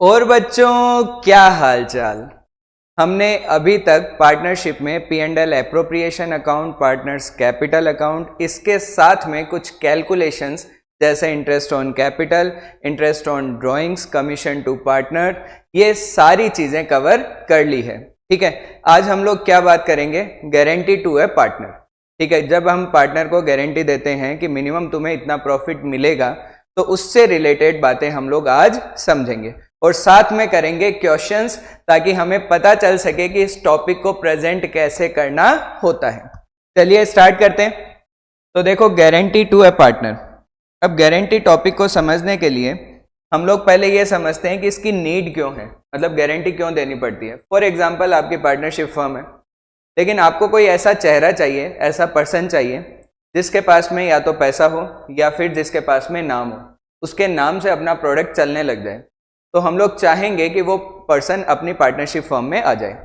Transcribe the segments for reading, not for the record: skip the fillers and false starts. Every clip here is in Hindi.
और बच्चों क्या हाल चाल। हमने अभी तक पार्टनरशिप में P&L appropriation account, partners capital account, इसके साथ में कुछ कैलकुलेशंस जैसे interest on capital, interest on drawings, commission to partner, ये सारी चीजें कवर कर ली है। ठीक है, आज हम लोग क्या बात करेंगे, गारंटी टू ए पार्टनर। ठीक है, जब हम पार्टनर को गारंटी देते हैं कि मिनिमम तुम्हें इतना प्रॉफिट मिलेगा, तो उससे रिलेटेड बातें हम लोग आज समझेंगे और साथ में करेंगे क्वेश्चंस, ताकि हमें पता चल सके कि इस टॉपिक को प्रेजेंट कैसे करना होता है। चलिए स्टार्ट करते हैं। तो देखो, गारंटी टू ए पार्टनर। अब गारंटी टॉपिक को समझने के लिए हम लोग पहले ये समझते हैं कि इसकी नीड क्यों है, मतलब गारंटी क्यों देनी पड़ती है। फॉर एग्जाम्पल, आपकी पार्टनरशिप फर्म है, लेकिन आपको कोई ऐसा चेहरा चाहिए, ऐसा पर्सन चाहिए जिसके पास में या तो पैसा हो या फिर जिसके पास में नाम हो, उसके नाम से अपना प्रोडक्ट चलने लग जाए। तो हम लोग चाहेंगे कि वो पर्सन अपनी पार्टनरशिप फर्म में आ जाए,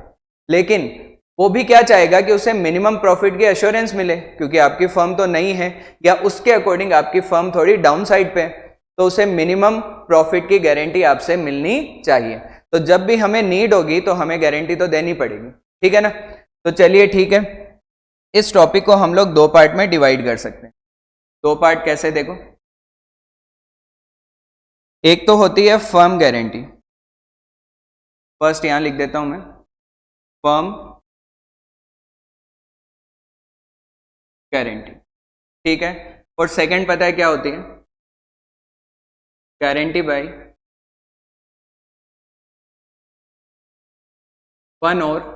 लेकिन वो भी क्या चाहेगा कि उसे मिनिमम प्रॉफिट की एश्योरेंस मिले, क्योंकि आपकी फर्म तो नहीं है या उसके अकॉर्डिंग आपकी फर्म थोड़ी डाउन साइड पे है, तो उसे मिनिमम प्रॉफिट की गारंटी आपसे मिलनी चाहिए। तो जब भी हमें नीड होगी तो हमें गारंटी तो देनी पड़ेगी, ठीक है ना। तो चलिए ठीक है, इस टॉपिक को हम लोग दो पार्ट में डिवाइड कर सकते हैं। दो पार्ट कैसे, देखो, एक तो होती है फर्म गारंटी। फर्स्ट यहां लिख देता हूं मैं, फर्म गारंटी, ठीक है। और सेकंड पता है क्या होती है, गारंटी बाय वन और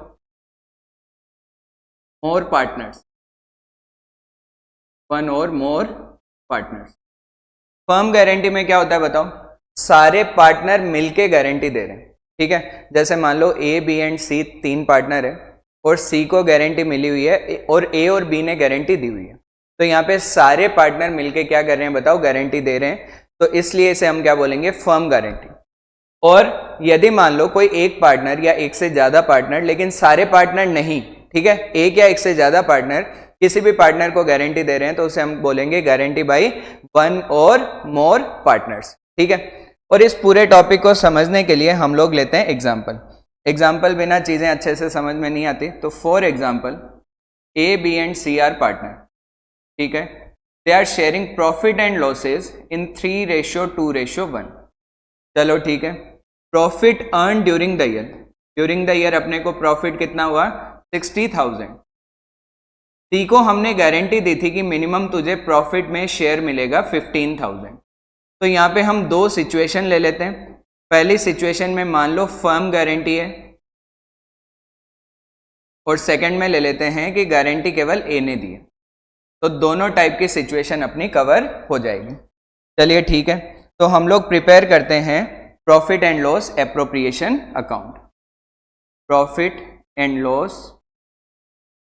मोर पार्टनर्स, वन और मोर पार्टनर्स। फर्म गारंटी में क्या होता है बताओ, सारे पार्टनर मिलके गारंटी दे रहे हैं, ठीक है। जैसे मान लो A, B एंड C तीन पार्टनर है और C को गारंटी मिली हुई है और A और B ने गारंटी दी हुई है, तो यहाँ पे सारे पार्टनर मिलके क्या कर रहे हैं बताओ, गारंटी दे रहे हैं, तो इसलिए इसे हम क्या बोलेंगे, फर्म गारंटी। और यदि मान लो कोई एक पार्टनर या एक से ज्यादा पार्टनर, लेकिन सारे पार्टनर नहीं, ठीक है, एक या एक से ज्यादा पार्टनर किसी भी पार्टनर को गारंटी दे रहे हैं, तो उसे हम बोलेंगे गारंटी बाय वन और मोर पार्टनर्स, ठीक है। और इस पूरे टॉपिक को समझने के लिए हम लोग लेते हैं एग्जाम्पल। एग्जाम्पल बिना चीजें अच्छे से समझ में नहीं आती। तो for example, A, B and C are partner, ठीक है, they are sharing profit and losses in 3:2:1। चलो ठीक है, profit earn during the year, during the year अपने को प्रॉफिट कितना हुआ, 60,000। सी को हमने गारंटी दी थी कि मिनिमम तुझे प्रॉफिट में शेयर मिलेगा 15,000। तो यहाँ पे हम दो सिचुएशन ले लेते हैं। पहली सिचुएशन में मान लो फर्म गारंटी है, और सेकंड में ले लेते हैं कि गारंटी केवल ए ने दी है। तो दोनों टाइप की सिचुएशन अपनी कवर हो जाएगी। चलिए ठीक है, तो हम लोग प्रिपेयर करते हैं profit and loss appropriation account, profit and loss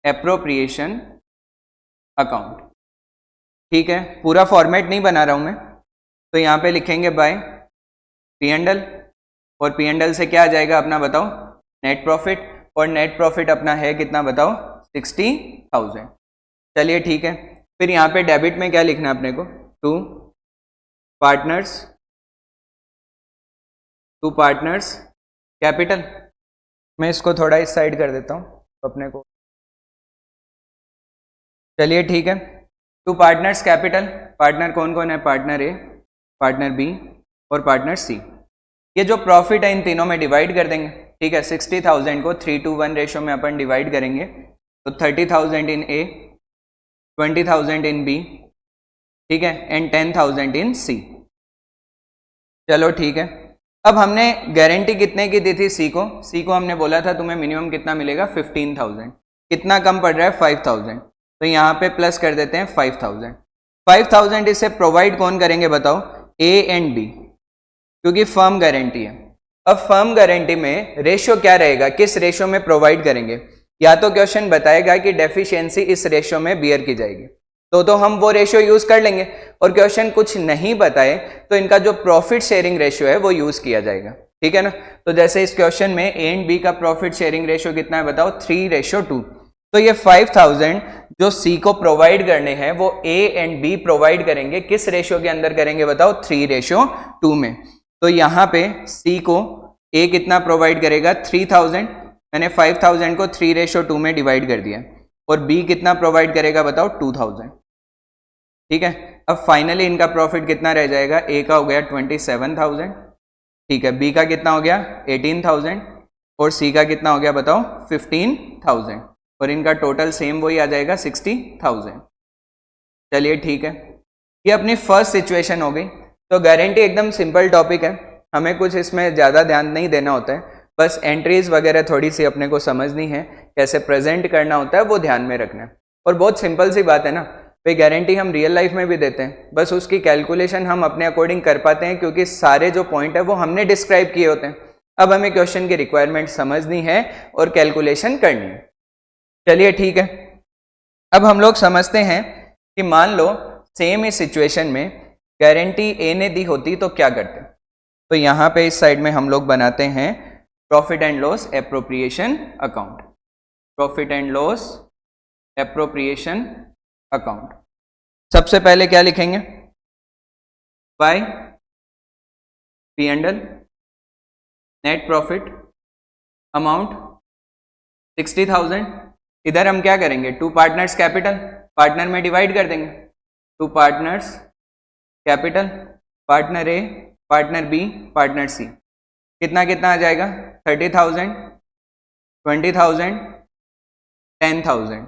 appropriation account, ठीक है। पूरा फॉर्मेट नहीं बना रहा हूं मैं, तो यहाँ पे लिखेंगे बाय P&L, और P&L से क्या आ जाएगा अपना बताओ, नेट प्रॉफिट, और नेट प्रॉफिट अपना है कितना बताओ, 60,000। चलिए ठीक है, फिर यहाँ पे डेबिट में क्या लिखना है अपने को, टू पार्टनर्स कैपिटल। मैं इसको थोड़ा इस साइड कर देता हूँ अपने को। चलिए ठीक है, टू पार्टनर्स कैपिटल, पार्टनर कौन कौन है, पार्टनर ए, पार्टनर बी और पार्टनर सी। ये जो प्रॉफिट है इन तीनों में डिवाइड कर देंगे, ठीक है। 60,000 को 3:1 रेशो में अपन डिवाइड करेंगे, तो 30,000 इन ए, 20,000 इन बी, ठीक है, एंड 10,000 इन सी। चलो ठीक है, अब हमने गारंटी कितने की दी थी सी को हमने बोला था तुम्हें मिनिमम कितना मिलेगा, 15,000। कितना कम पड़ रहा है, 5,000, तो यहाँ पे प्लस कर देते हैं 5,000। 5,000 इसे प्रोवाइड कौन करेंगे बताओ, ए एंड बी, क्योंकि फर्म गारंटी है। अब फर्म गारंटी में रेशियो क्या रहेगा, किस रेशियो में प्रोवाइड करेंगे, या तो क्वेश्चन बताएगा कि डेफिशिएंसी इस रेशियो में बियर की जाएगी, तो हम वो रेशियो यूज कर लेंगे, और क्वेश्चन कुछ नहीं बताए तो इनका जो प्रॉफिट शेयरिंग रेशियो है वो यूज किया जाएगा, ठीक है ना। तो जैसे इस क्वेश्चन में ए एंड बी का प्रॉफिट शेयरिंग रेशियो कितना है बताओ, 3:2। तो ये 5,000 जो सी को प्रोवाइड करने हैं वो ए एंड बी प्रोवाइड करेंगे, किस रेशियो के अंदर करेंगे बताओ, 3:2 में। तो यहाँ पे सी को ए कितना प्रोवाइड करेगा 3000, मैंने 5000 को 3:2 में डिवाइड कर दिया, और बी कितना प्रोवाइड करेगा बताओ 2000। ठीक है, अब फाइनली इनका प्रॉफिट कितना रह जाएगा, ए का हो गया 27,000, ठीक है, बी का कितना हो गया 18,000, और सी का कितना हो गया बताओ 15,000, और इनका टोटल सेम वही आ जाएगा 60,000। चलिए ठीक है, ये अपनी फर्स्ट सिचुएशन हो गई। तो गारंटी एकदम सिंपल टॉपिक है, हमें कुछ इसमें ज़्यादा ध्यान नहीं देना होता है, बस एंट्रीज वगैरह थोड़ी सी अपने को समझनी है, कैसे प्रेजेंट करना होता है वो ध्यान में रखना है। और बहुत सिंपल सी बात है ना भाई, गारंटी हम रियल लाइफ में भी देते हैं, बस उसकी कैलकुलेशन हम अपने अकॉर्डिंग कर पाते हैं क्योंकि सारे जो पॉइंट है वो हमने डिस्क्राइब किए होते हैं। अब हमें क्वेश्चन की रिक्वायरमेंट समझनी है और कैलकुलेशन करनी है। चलिए ठीक है, अब हम लोग समझते हैं कि मान लो सेम इस सिचुएशन में गारंटी ए ने दी होती तो क्या करते। तो यहाँ पे इस साइड में हम लोग बनाते हैं profit and loss appropriation account, profit and loss appropriation account. सबसे पहले क्या लिखेंगे, bye P&L, net profit amount 60,000। इधर हम क्या करेंगे, टू पार्टनर्स कैपिटल, पार्टनर में डिवाइड कर देंगे, to partners capital, partner A, partner B, partner C, कितना कितना आ जाएगा 30,000, 20,000, 10,000।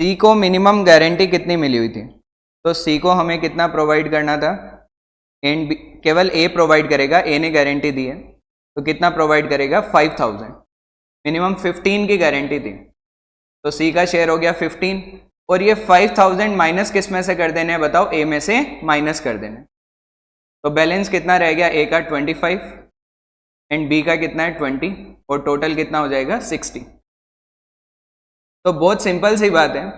सी को मिनिमम गारंटी कितनी मिली हुई थी, तो सी को हमें कितना प्रोवाइड करना था, एंड बी, केवल ए प्रोवाइड करेगा, ए ने गारंटी दी है तो कितना प्रोवाइड करेगा 5,000, मिनिमम 15 की गारंटी थी, तो सी का शेयर हो गया 15, और ये 5,000 माइनस किस में से कर देने हैं बताओ, ए में से माइनस कर देने, तो बैलेंस कितना रह गया, ए का 25 एंड बी का कितना है 20, और टोटल कितना हो जाएगा 60। तो बहुत सिंपल सी बात है,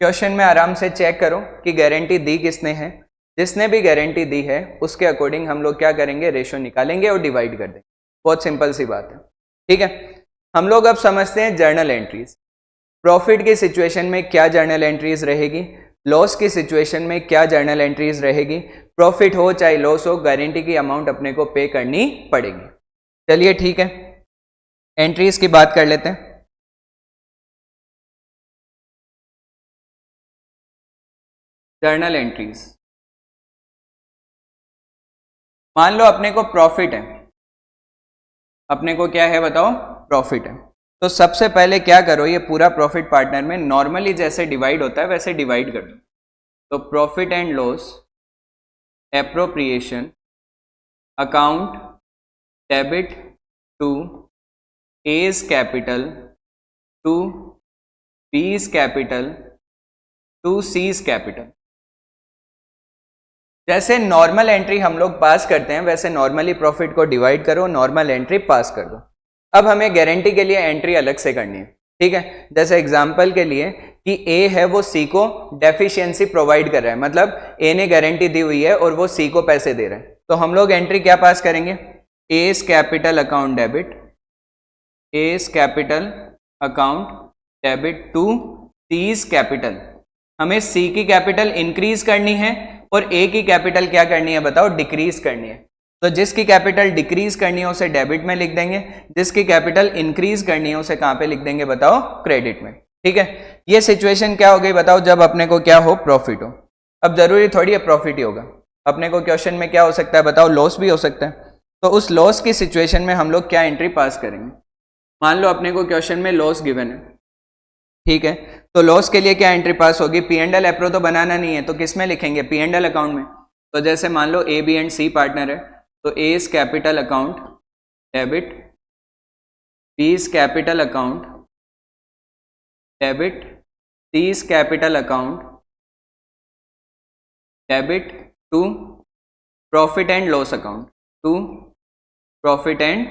क्वेश्चन में आराम से चेक करो कि गारंटी दी किसने है, जिसने भी गारंटी दी है उसके अकॉर्डिंग हम लोग क्या करेंगे, रेशो निकालेंगे और डिवाइड कर देंगे। बहुत सिंपल सी बात है। ठीक है, हम लोग अब समझते हैं जर्नल एंट्रीज। प्रॉफिट की सिचुएशन में क्या जर्नल एंट्रीज रहेगी, लॉस की सिचुएशन में क्या जर्नल एंट्रीज रहेगी, प्रॉफिट हो चाहे लॉस हो, गारंटी की अमाउंट अपने को पे करनी पड़ेगी। चलिए ठीक है, एंट्रीज की बात कर लेते हैं। जर्नल एंट्रीज, मान लो अपने को प्रॉफिट है, अपने को क्या है बताओ, प्रॉफिट है, तो सबसे पहले क्या करो, ये पूरा प्रॉफिट पार्टनर में नॉर्मली जैसे डिवाइड होता है वैसे डिवाइड कर दो। तो profit and loss appropriation account debit to A's capital to B's capital to C's capital. जैसे नॉर्मल एंट्री हम लोग पास करते हैं वैसे नॉर्मली प्रॉफिट को डिवाइड करो, नॉर्मल एंट्री पास कर दो। अब हमें गारंटी के लिए एंट्री अलग से करनी है। ठीक है, जैसे एग्जांपल के लिए कि ए है वो सी को डेफिशिएंसी प्रोवाइड कर रहा है, मतलब ए ने गारंटी दी हुई है और वो सी को पैसे दे रहा है, तो हम लोग एंट्री क्या पास करेंगे, A's capital account debit, A's capital account debit to C's capital. हमें सी की कैपिटल इंक्रीज करनी है और ए की कैपिटल क्या करनी है बताओ, डिक्रीज करनी है। तो जिसकी कैपिटल डिक्रीज करनी है उसे डेबिट में लिख देंगे, जिसकी कैपिटल इंक्रीज करनी है उसे कहां पे लिख देंगे बताओ, क्रेडिट में। ठीक है, ये सिचुएशन क्या हो गई बताओ, जब अपने को क्या हो, प्रॉफिट हो। अब जरूरी थोड़ी है प्रॉफिट ही होगा, अपने को क्वेश्चन में क्या हो सकता है बताओ, लॉस भी हो सकता है। तो उस लॉस की सिचुएशन में हम लोग क्या एंट्री पास करेंगे, मान लो अपने को क्वेश्चन में लॉस गिवन है। ठीक है, तो लॉस के लिए क्या एंट्री पास होगी, P&L एप्रो तो बनाना नहीं है, तो किस में लिखेंगे, P&L अकाउंट में। तो जैसे मान लो A B and C partner है, तो A's capital account debit, B's capital account debit, C's capital account debit to profit and loss account, to profit and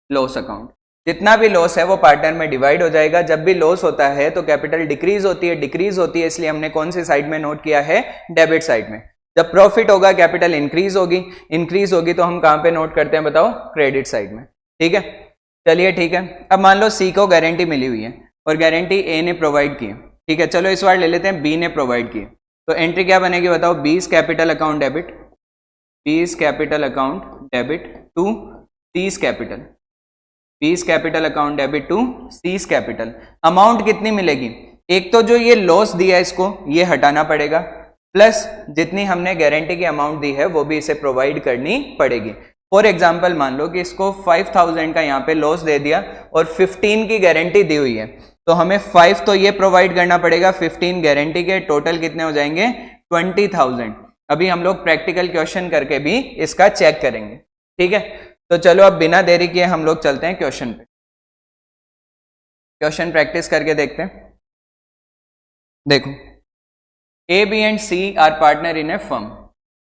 loss account. जितना भी लॉस है वो पार्टनर में डिवाइड हो जाएगा। जब भी लॉस होता है तो कैपिटल डिक्रीज होती है, डिक्रीज होती है, इसलिए हमने कौन सी साइड में नोट किया है, डेबिट साइड में। जब प्रॉफिट होगा कैपिटल इंक्रीज होगी, इंक्रीज होगी तो हम कहां पे नोट करते हैं बताओ, क्रेडिट साइड में। ठीक है, चलिए ठीक है, अब मान लो सी को गारंटी मिली हुई है और गारंटी ए ने प्रोवाइड की है। ठीक है, चलो इस बार ले लेते हैं बी ने प्रोवाइड की, तो एंट्री क्या बनेगी बताओ, B's capital account debit, B's capital account debit to C's capital, B's capital account debit to C's capital. Amount कितनी मिलेगी? एक तो जो ये लॉस दिया इसको ये हटाना पड़ेगा, प्लस जितनी हमने गारंटी की अमाउंट दी है वो भी इसे प्रोवाइड करनी पड़ेगी। फॉर एग्जाम्पल मान लो कि इसको 5000 का यहाँ पे लॉस दे दिया और 15 की गारंटी दी हुई है, तो हमें 5 तो ये प्रोवाइड करना पड़ेगा, 15 गारंटी के, टोटल कितने हो जाएंगे? 20,000। अभी हम लोग प्रैक्टिकल क्वेश्चन करके भी इसका चेक करेंगे, ठीक है। तो चलो अब बिना देरी किए हम लोग चलते हैं क्वेश्चन पे, क्वेश्चन प्रैक्टिस करके देखते हैं। देखो, A B and C are partner in a firm.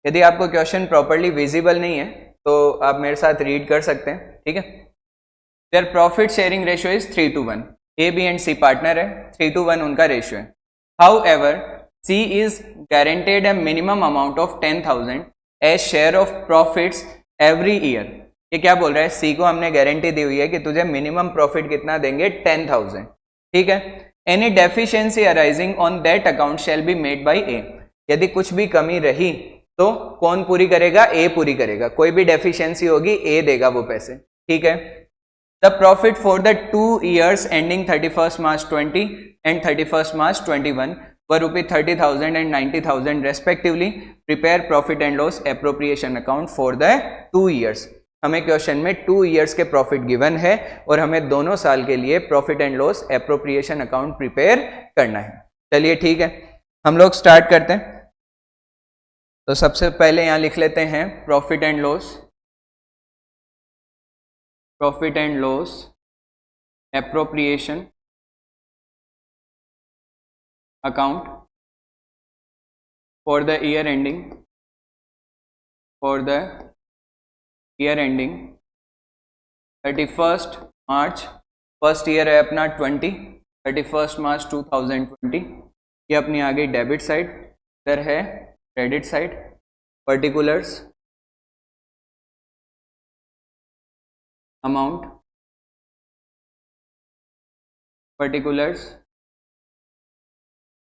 यदि आपको क्वेश्चन प्रॉपरली विजिबल नहीं है तो आप मेरे साथ रीड कर सकते हैं, ठीक है। Their profit sharing ratio is 3:1। A B and C partner है, 3:1 उनका रेशियो है। However C is guaranteed a minimum amount of 10,000 as share of profits every year. ये क्या बोल रहा है? सी को हमने गारंटी दी हुई है कि तुझे मिनिमम प्रॉफिट कितना देंगे? 10,000, ठीक है। Any deficiency arising on that account shall be made by A. यदि कुछ भी कमी रही तो कौन पूरी करेगा? ए पूरी करेगा। कोई भी डेफिशिएंसी होगी ए देगा वो पैसे, ठीक है। The profit for the 2 years ending 31st March 20 and 31st March 21 were ₹30,000 and 90,000 respectively. Prepare profit and loss appropriation account for the 2 years। हमें क्वेश्चन में 2 years के प्रॉफिट गिवन है और हमें दोनों साल के लिए profit and loss appropriation account prepare करना है। चलिए ठीक है, हम लोग स्टार्ट करते हैं। तो सबसे पहले यहां लिख लेते हैं profit and loss, profit and loss appropriation account for the year ending, for the year ending 31st March, first year है अपना 20, 31st March 2020। ये अपनी आ गई डेबिट साइड, इधर है credit side. Particulars amount, particulars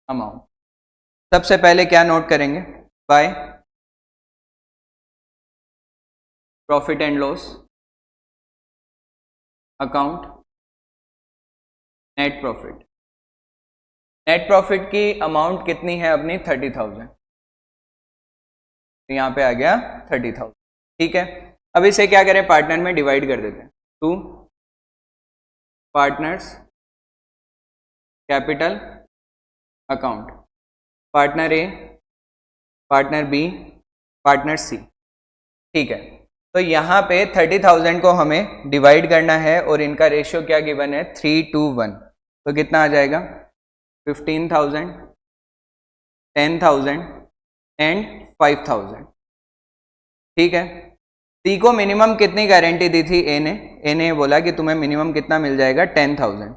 amount. सबसे पहले क्या नोट करेंगे? By profit and loss account net profit. Net profit की अमाउंट कितनी है अपनी? 30,000। तो यहाँ पे आ गया 30,000, ठीक है। अब इसे क्या करें? पार्टनर में डिवाइड कर देते हैं। 2 partners capital account, partner A, partner B, partner सी, ठीक है। तो यहाँ पे 30,000 को हमें डिवाइड करना है और इनका रेशियो क्या गिवन है? 3:1। तो कितना आ जाएगा? 15,000, 10,000 एंड 5,000, ठीक है। सी को मिनिमम कितनी गारंटी दी थी? ए ने बोला कि तुम्हें मिनिमम कितना मिल जाएगा? 10,000।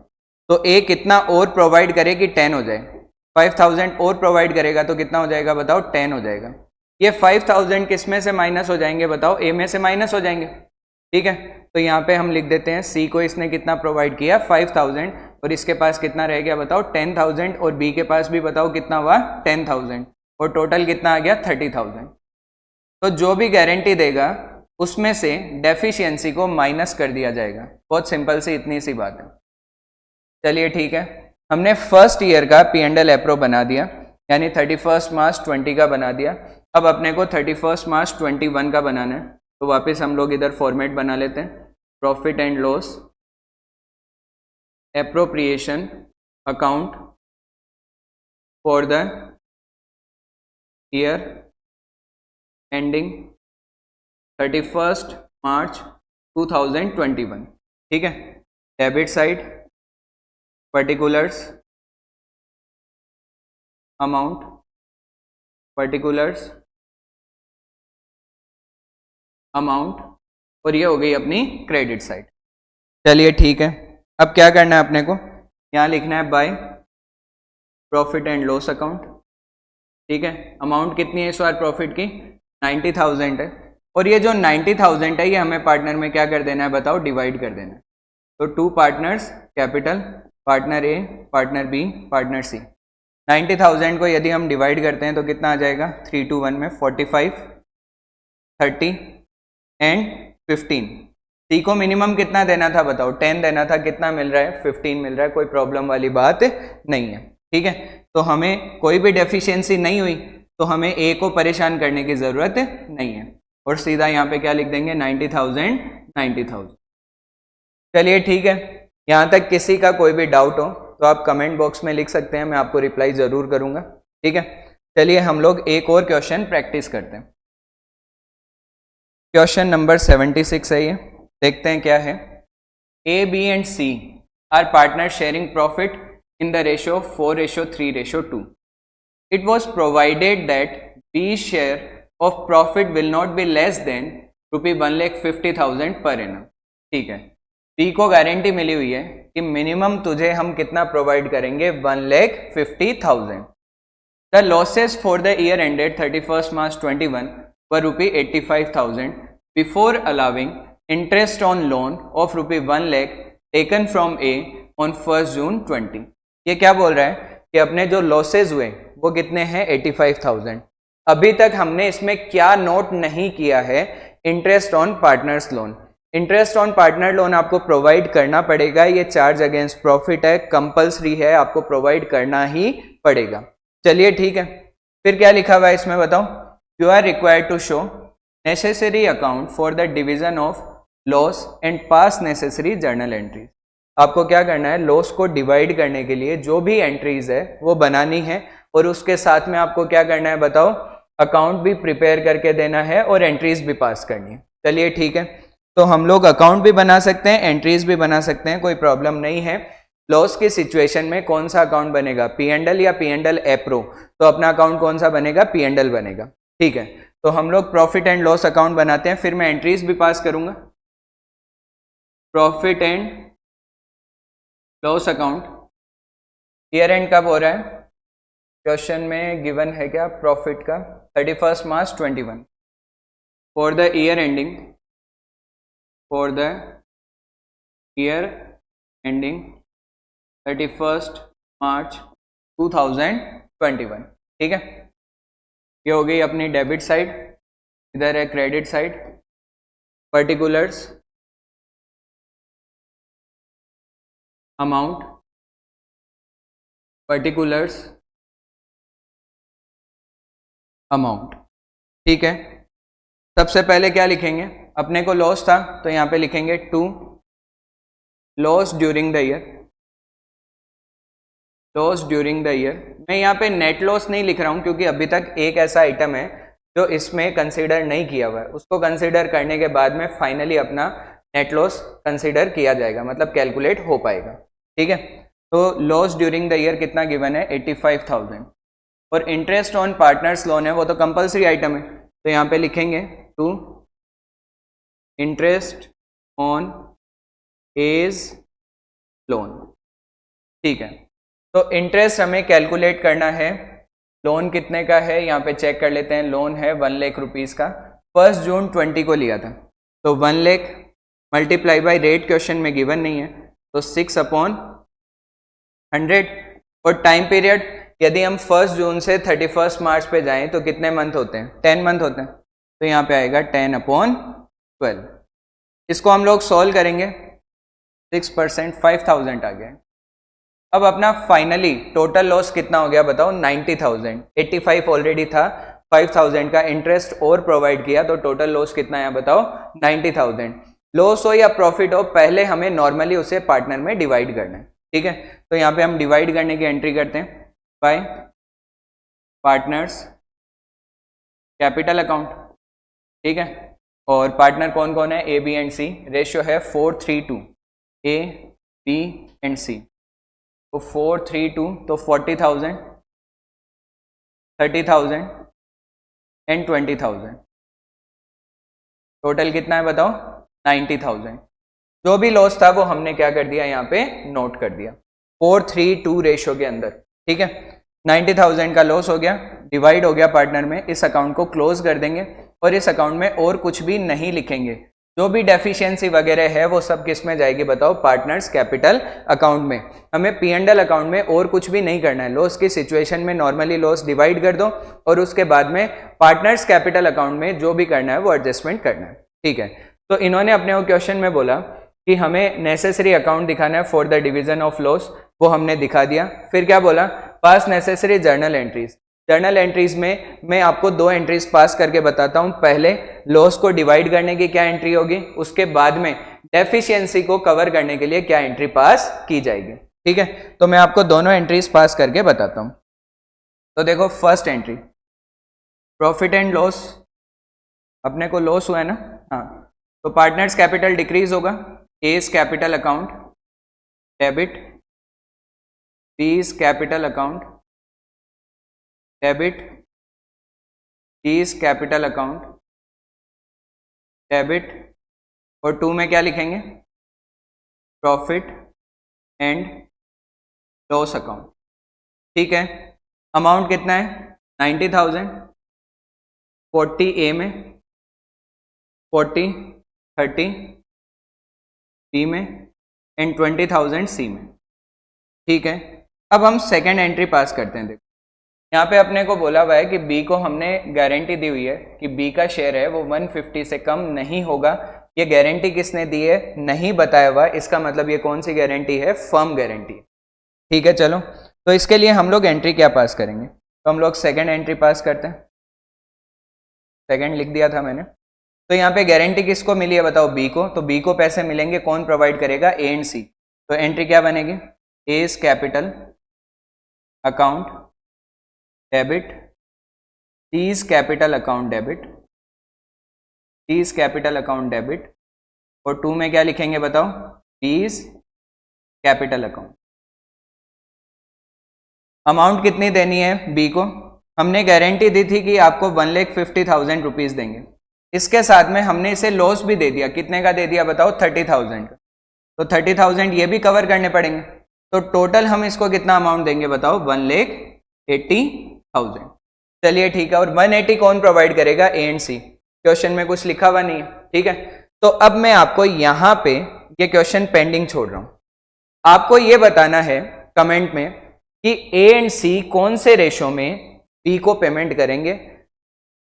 तो ए कितना और प्रोवाइड करे कि 10 हो जाए? 5,000 और प्रोवाइड करेगा तो कितना हो जाएगा बताओ? 10 हो जाएगा। ये 5,000 किस में से माइनस हो जाएंगे बताओ? ए में से माइनस हो जाएंगे, ठीक है। तो यहाँ पे हम लिख देते हैं सी को इसने कितना प्रोवाइड किया? 5,000, और इसके पास कितना रह गया बताओ? 10,000, और बी के पास भी बताओ कितना हुआ? 10,000, और टोटल कितना आ गया? 30,000। तो जो भी गारंटी देगा उसमें से डेफिशिएंसी को माइनस कर दिया जाएगा। बहुत सिंपल सी इतनी सी बात है। चलिए ठीक है, हमने फर्स्ट ईयर का P&L एप्रो बना दिया, यानी 31st March 20 का बना दिया। अब अपने को 31st March 21 का बनाना है, तो वापस हम लोग इधर फॉर्मेट बना लेते हैं। Profit and loss appropriation account for the year ending 31st March 2021, ठीक है। Debit side particulars amount, particulars amount, और ये हो गई अपनी क्रेडिट साइड। चलिए ठीक है, अब क्या करना है अपने को? यहाँ लिखना है by profit and loss account, ठीक है। अमाउंट कितनी है इस बार प्रॉफिट की? 90,000 है, और ये जो 90,000 है ये हमें पार्टनर में क्या कर देना है बताओ? डिवाइड कर देना है। तो 2 partners capital, partner A, partner B, partner सी। 90,000 को यदि हम डिवाइड करते हैं तो कितना आ जाएगा? 3:1 में 45, 30 एंड 15। सी को मिनिमम कितना देना था बताओ, 10 देना था, कितना मिल रहा है, 15 मिल रहा है, कोई प्रॉब्लम वाली बात नहीं है। ठीक है, तो हमें कोई भी डेफिशिएंसी नहीं हुई तो हमें ए को परेशान करने की जरूरत नहीं है, और सीधा यहाँ पे क्या लिख देंगे, 90,000। चलिए ठीक है, यहाँ तक किसी का कोई भी डाउट हो तो आप कमेंट बॉक्स में लिख सकते हैं, मैं आपको रिप्लाई जरूर करूंगा। ठीक है, चलिए हम लोग एक और क्वेश्चन प्रैक्टिस करते हैं। क्वेश्चन नंबर 76 है ये, देखते हैं क्या है। A, B and C are partner sharing profit in the ratio 4:3:2. It was provided that B's share of profit will not be less than ₹1,50,000 per annum. ठीक है, B को गारंटी मिली हुई है कि मिनिमम तुझे हम कितना प्रोवाइड करेंगे, 1,50,000. The losses for the year ended 31st March 21 were ₹85,000 before allowing interest on loan of ₹1 lakh taken from A on 1st June 20. ये क्या बोल रहा है कि अपने जो लॉसेज हुए वो कितने हैं, 85,000। अभी तक हमने इसमें क्या नोट नहीं किया है, interest on partners loan. Interest on partner loan आपको प्रोवाइड करना पड़ेगा, ये चार्ज अगेंस्ट प्रॉफिट है, कंपल्सरी है, आपको प्रोवाइड करना ही पड़ेगा। चलिए ठीक है, फिर क्या लिखा हुआ है इसमें बताओ। You are required to show necessary account for the division of loss and pass necessary journal entries. आपको क्या करना है, लॉस को डिवाइड करने के लिए जो भी एंट्रीज है वो बनानी है, और उसके साथ में आपको क्या करना है बताओ, अकाउंट भी प्रिपेयर करके देना है और एंट्रीज भी पास करनी है। चलिए ठीक है, तो हम लोग अकाउंट भी बना सकते हैं, एंट्रीज भी बना सकते हैं, कोई प्रॉब्लम नहीं है। लॉस की सिचुएशन में कौन सा अकाउंट बनेगा, P&L या P&L एप्रो, तो अपना अकाउंट कौन सा बनेगा, P&L बनेगा। ठीक है, तो हम लोग प्रॉफिट एंड लॉस अकाउंट बनाते हैं, फिर मैं एंट्रीज भी पास करूंगा। Profit and loss account year and कब हो रहा है, क्वेश्चन में गिवन है क्या, प्रॉफिट का 31st March 21 for the year ending, for the year ending 31st March 2021। ठीक है, ये हो गई अपनी डेबिट साइड, इधर है credit side. Particulars amount, particulars amount. ठीक है, सबसे पहले क्या लिखेंगे, अपने को लॉस था तो यहाँ पे लिखेंगे to loss during the year, loss during the year. मैं यहाँ पे नेट लॉस नहीं लिख रहा हूँ क्योंकि अभी तक एक ऐसा आइटम है जो इसमें कंसीडर नहीं किया हुआ है, उसको कंसीडर करने के बाद में फाइनली अपना नेट लॉस कंसीडर किया जाएगा, मतलब कैलकुलेट हो पाएगा। ठीक है, तो लॉस ड्यूरिंग द ईयर कितना गिवन है, 85,000, और इंटरेस्ट ऑन पार्टनर्स लोन है वो तो कंपल्सरी आइटम है, तो यहाँ पे लिखेंगे to interest on A's loan. ठीक है, तो इंटरेस्ट हमें कैलकुलेट करना है, लोन कितने का है यहाँ पे चेक कर लेते हैं। लोन है 1 लाख रुपीज़ का, 1 जून 20 को लिया था, तो 1 lakh multiply by rate question में गिवन नहीं है, तो 6/100। और टाइम पीरियड यदि हम 1 जून से 31 मार्च पे जाएं तो कितने मंथ होते हैं, 10 मंथ होते हैं, तो यहाँ पे आएगा 10/12। इसको हम लोग सॉल्व करेंगे, 6% 5,000 आ गया। अब अपना फाइनली टोटल लॉस कितना हो गया बताओ, 90,000। 85 ऑलरेडी था, 5,000 का इंटरेस्ट और प्रोवाइड किया, तो टोटल लॉस कितना है बताओ, 90,000। लॉस हो या प्रॉफिट हो, पहले हमें नॉर्मली उसे पार्टनर में डिवाइड करना है। ठीक है, तो यहाँ पे हम डिवाइड करने की एंट्री करते हैं बाय पार्टनर्स कैपिटल अकाउंट। ठीक है, और पार्टनर कौन कौन है, A B and C. Ratio है 4:3:2, ए बी एंड सी, तो 4:3:2, तो 40,000, 30,000 एंड 20,000। टोटल कितना है बताओ, 90,000। जो भी लॉस था वो हमने क्या कर दिया, यहाँ पे नोट कर दिया 4:3:2 रेशियो के अंदर। ठीक है, 90,000 का लॉस हो गया, डिवाइड हो गया पार्टनर में, इस अकाउंट को क्लोज कर देंगे और इस अकाउंट में और कुछ भी नहीं लिखेंगे। जो भी डेफिशिएंसी वगैरह है वो सब किस में जाएगी बताओ, पार्टनर्स कैपिटल अकाउंट में। हमें P&L अकाउंट में और कुछ भी नहीं करना है, लॉस की सिचुएशन में नॉर्मली लॉस डिवाइड कर दो और उसके बाद में पार्टनर्स कैपिटल अकाउंट में जो भी करना है वो एडजस्टमेंट करना है। ठीक है, तो इन्होंने अपने वो क्वेश्चन में बोला कि हमें नेसेसरी अकाउंट दिखाना है for the division of loss, वो हमने दिखा दिया। फिर क्या बोला, पास necessary journal entries. Journal entries में मैं आपको 2 एंट्रीज पास करके बताता हूं। पहले लॉस को डिवाइड करने की क्या एंट्री होगी, उसके बाद में डेफिशिएंसी को कवर करने के लिए क्या एंट्री पास की जाएगी। ठीक है, तो मैं आपको दोनों एंट्रीज पास करके बताता हूं। तो देखो first entry profit and loss, अपने को लॉस हुआ है ना, हाँ, तो पार्टनर्स कैपिटल डिक्रीज होगा, A's capital account debit, B's capital account debit, C's capital account debit, और 2 में क्या लिखेंगे, प्रॉफिट एंड लॉस अकाउंट। ठीक है, अमाउंट कितना है 90,000, 40 ए में, 40 30 बी में एंड 20,000 सी में। ठीक है, अब हम सेकेंड एंट्री पास करते हैं। देखो यहाँ पे अपने को बोला हुआ है कि बी को हमने गारंटी दी हुई है कि बी का शेयर है वो 150 से कम नहीं होगा। ये गारंटी किसने दी है, नहीं बताया हुआ। इसका मतलब ये कौन सी गारंटी है, फर्म गारंटी। ठीक है, चलो तो इसके लिए हम लोग एंट्री क्या पास करेंगे, तो हम लोग सेकेंड एंट्री पास करते हैं। सेकेंड लिख दिया था मैंने। तो यहाँ पे गारंटी किसको मिली है बताओ, बी को। तो बी को पैसे मिलेंगे, कौन प्रोवाइड करेगा, ए एंड सी। तो एंट्री क्या बनेगी, A's capital account debit, C's capital account debit, C's capital account debit, और 2 में क्या लिखेंगे बताओ, बीज कैपिटल अकाउंट। अमाउंट कितनी देनी है बी को, हमने गारंटी दी थी कि आपको 1,50,000 रुपीज देंगे। इसके साथ में हमने इसे लॉस भी दे दिया, कितने का दे दिया बताओ, 30,000 का। तो 30,000 ये भी कवर करने पड़ेंगे। तो टोटल हम इसको कितना अमाउंट देंगे बताओ, 1,80,000। चलिए ठीक है, और 180 कौन प्रोवाइड करेगा, ए एंड सी। क्वेश्चन में कुछ लिखा हुआ नहीं है। ठीक है, तो अब मैं आपको यहां पे ये क्वेश्चन पेंडिंग छोड़ रहा हूं। आपको ये बताना है कमेंट में कि ए एंड सी कौन से रेशो में बी को पेमेंट करेंगे,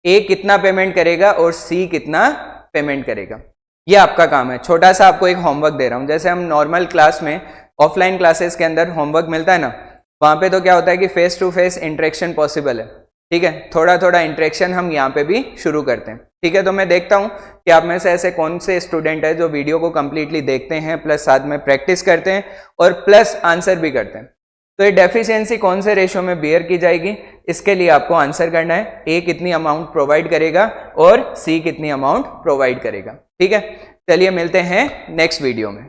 ए कितना पेमेंट करेगा और सी कितना पेमेंट करेगा। ये आपका काम है। छोटा सा आपको एक होमवर्क दे रहा हूं। जैसे हम नॉर्मल क्लास में, ऑफलाइन क्लासेस के अंदर होमवर्क मिलता है ना, वहां पे तो क्या होता है कि face to face interaction possible है। ठीक है, थोड़ा थोड़ा इंटरेक्शन हम यहाँ पे भी शुरू करते हैं। ठीक है, तो मैं देखता हूँ कि आप में से ऐसे कौन से स्टूडेंट है जो वीडियो को कंप्लीटली देखते हैं, प्लस साथ में प्रैक्टिस करते हैं और प्लस आंसर भी करते हैं। तो ये डेफिशिएंसी कौन से रेशो में बियर की जाएगी, इसके लिए आपको आंसर करना है। ए कितनी अमाउंट प्रोवाइड करेगा और सी कितनी अमाउंट प्रोवाइड करेगा। ठीक है, चलिए मिलते हैं नेक्स्ट वीडियो में।